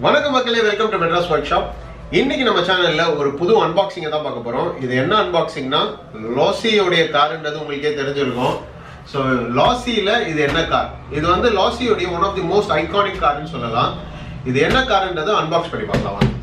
வணக்கம் மக்களே, welcome to Madras work shop. இன்னைக்கு நம்ம சேனல்ல ஒரு புது அன்பாக்சிங்கை தான் பார்க்க போறோம். இது என்ன அன்பாக்சிங்னா, லாசியோடைய கார்ன்றது உங்களுக்கே தெரிஞ்சிருக்கும். ஸோ லாசியில இது என்ன கார்? இது வந்து லாசியோடைய one of the most iconic கார்னு சொல்லலாம். இது என்ன கார்ன்றதை அன்பாக்ஸ் பண்ணி பார்க்கலாம்.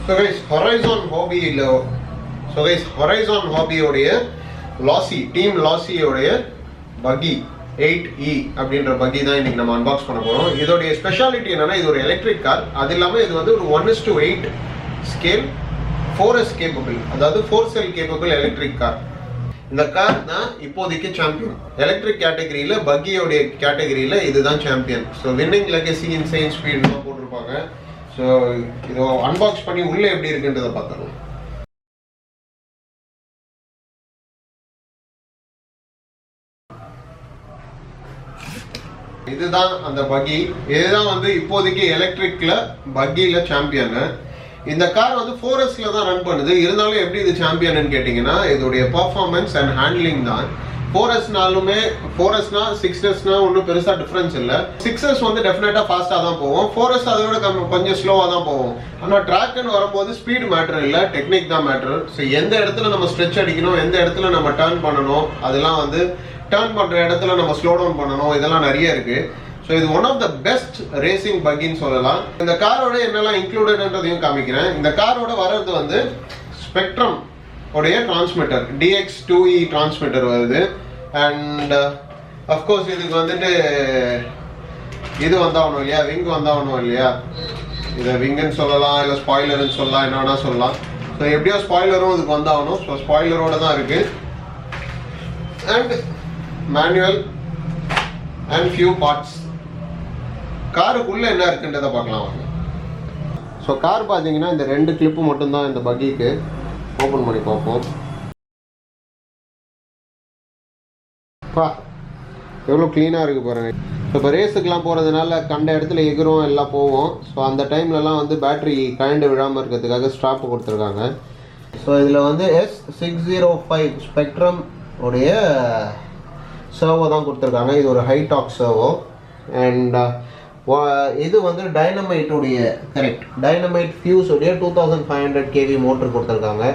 So guys, Horizon Hobby உடைய லாசி டீம் லாசியோடைய பக்கி 8E அப்படின்ற பக்கி தான் இன்னைக்கு நம்ம அன்பாக்ஸ் பண்ண போறோம். இதோடைய ஸ்பெஷாலிட்டி என்னன்னா, இது ஒரு எலக்ட்ரிக் கார். அது இல்லாம இது வந்து ஒரு 1:8 ஸ்கேல் 4S கேப்பபிள், அதாவது 4 செல் கேப்பபிள் எலக்ட்ரிக் கார். இந்த கார் தான் இப்போதைக்கு சாம்பியன். எலக்ட்ரிக் கேட்டகரியில, பக்கியோடைய கேட்டகரியில இதுதான் champion. So winning legacy, இன்சைன் speed தான் போட்டிருப்பாங்க. ஸோ இதை அன்பாக்ஸ் பண்ணி உள்ளே எப்படி இருக்குன்றதை பார்த்துடலாம். இதுதான் அந்த பக்கி. இதுதான் வந்து இப்போதைக்கு எலக்ட்ரிக்ல பக்கியில சாம்பியன். இந்த கார் வந்து 4Sல தான் ரன் பண்ணுது. இருந்தாலும் எப்படி இது சாம்பியன் கேட்டீங்கன்னா, இதோடைய பர்ஃபார்மன்ஸ் அண்ட் ஹேண்ட்லிங் தான். 4Sனாலுமே 4Sனா 6Sனா ஒன்றும் பெருசாக டிஃப்ரென்ஸ் இல்லை. 6S வந்து டெஃபினட்டாக ஃபாஸ்ட்டாக தான் போவோம். 4S அதோட கொஞ்சம் ஸ்லோவாக தான் போவோம். ஆனால் ட்ராக்னு வரும்போது ஸ்பீட் மேட்டர் இல்லை, டெக்னிக் தான் மேட்டர். ஸோ எந்த இடத்துல நம்ம ஸ்ட்ரெச் அடிக்கணும், எந்த இடத்துல நம்ம டர்ன் பண்ணணும், அதெல்லாம் வந்து டர்ன் பண்ணுற இடத்துல நம்ம ஸ்லோ டவுன் பண்ணணும், இதெல்லாம் நிறைய இருக்கு. ஸோ இது one of the best racing பக்கின்னு சொல்லலாம். இந்த காரோட என்னெல்லாம் இன்க்ளூடட்ன்றதையும் காமிக்கிறேன். இந்த காரோட வர்றது வந்து ஸ்பெக்ட்ரம் உடைய டிரான்ஸ்மிட்டர், DX2E டிரான்ஸ்மிட்டர் வருது. அண்ட் அஃப்கோர்ஸ் இதுக்கு வந்துட்டு இது வந்தாகணும் இல்லையா, விங் வந்தாகணும் இல்லையா. இதை விங்குன்னு சொல்லலாம், இல்லை ஸ்பாய்லர்னு சொல்லலாம், என்ன வேணா சொல்லலாம். ஸோ எப்படியோ ஸ்பாய்லரும் இதுக்கு வந்தாகணும். ஸோ ஸ்பாய்லரோட தான் இருக்கு. And manual and few parts. காருக்குள்ள என்ன இருக்குன்றதை பார்க்கலாம் வாங்க. ஸோ கார் பார்த்தீங்கன்னா இந்த 2 கிளிப்பு மட்டும்தான் இந்த பக்கிக்கு. ஓப்பன் பண்ணி பார்ப்போம். எவ்வளோ க்ளீனாக இருக்குது பாருங்கள். இப்போ ரேஸுக்கெலாம் போகிறதுனால கண்ட இடத்துல எகிரும் எல்லாம் போவோம். ஸோ அந்த டைம்லலாம் வந்து பேட்ரி கழண்டு விழாமல் இருக்கிறதுக்காக ஸ்ட்ராப்பு கொடுத்துருக்காங்க. ஸோ இதில் வந்து S605 ஸ்பெக்ட்ரம் உடைய சர்வோ தான் கொடுத்துருக்காங்க. இது ஒரு ஹைடாக் சர்வோ. அண்ட் இது வந்து டைனமைட்டுடைய டைனமைட் ஃபியூஸ் உடைய 2500 kV மோட்டர் கொடுத்துருக்காங்க.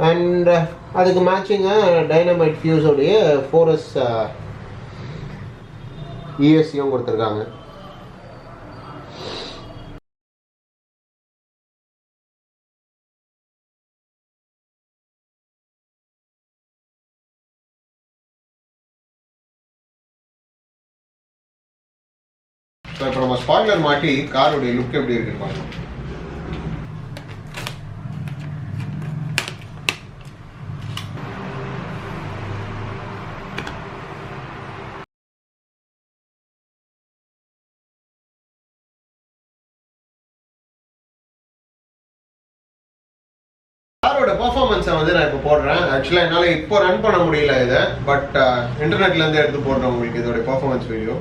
அண்ட் அதுக்கு மேட்சிங்காக டைனமைட் ஃபியூஸ் உடைய 4S ESCயும் கொடுத்துருக்காங்க. ஸோ இப்போ நம்ம ஸ்பாய்லர் மாட்டி காரோடைய லுக் எப்படி இருக்குன்னு பார்க்கலாம். காரோட பர்ஃபார்மன்ஸை வந்து நான் இப்போ போடுறேன். ஆக்சுவலாக என்னால் இப்போ ரன் பண்ண முடியல இதை, பட் இன்டர்நெட்லேருந்து எடுத்து போடுறேன் உங்களுக்கு இதோட performance video.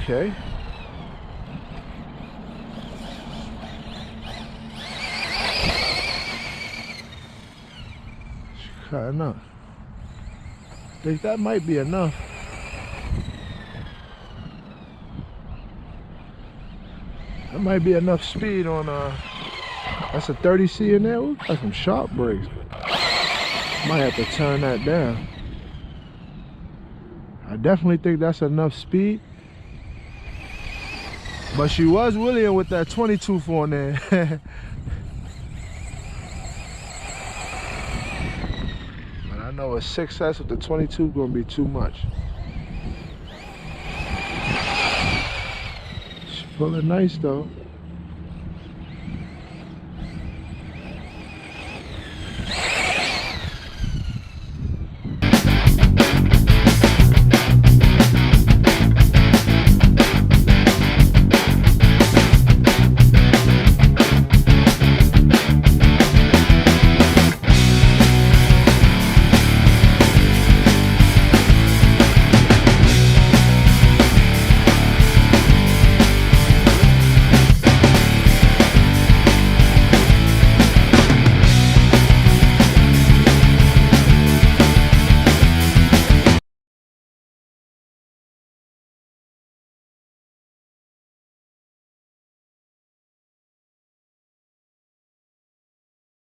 Okay. Enough. I think that might be enough. That might be enough speed on that's a 30C in there. Ooh, got some sharp brakes. Might have to turn that down. I definitely think that's enough speed. But she was willing with that 22 on there. I know a 6S with the 22 gonna be too much. She's pulling nice though.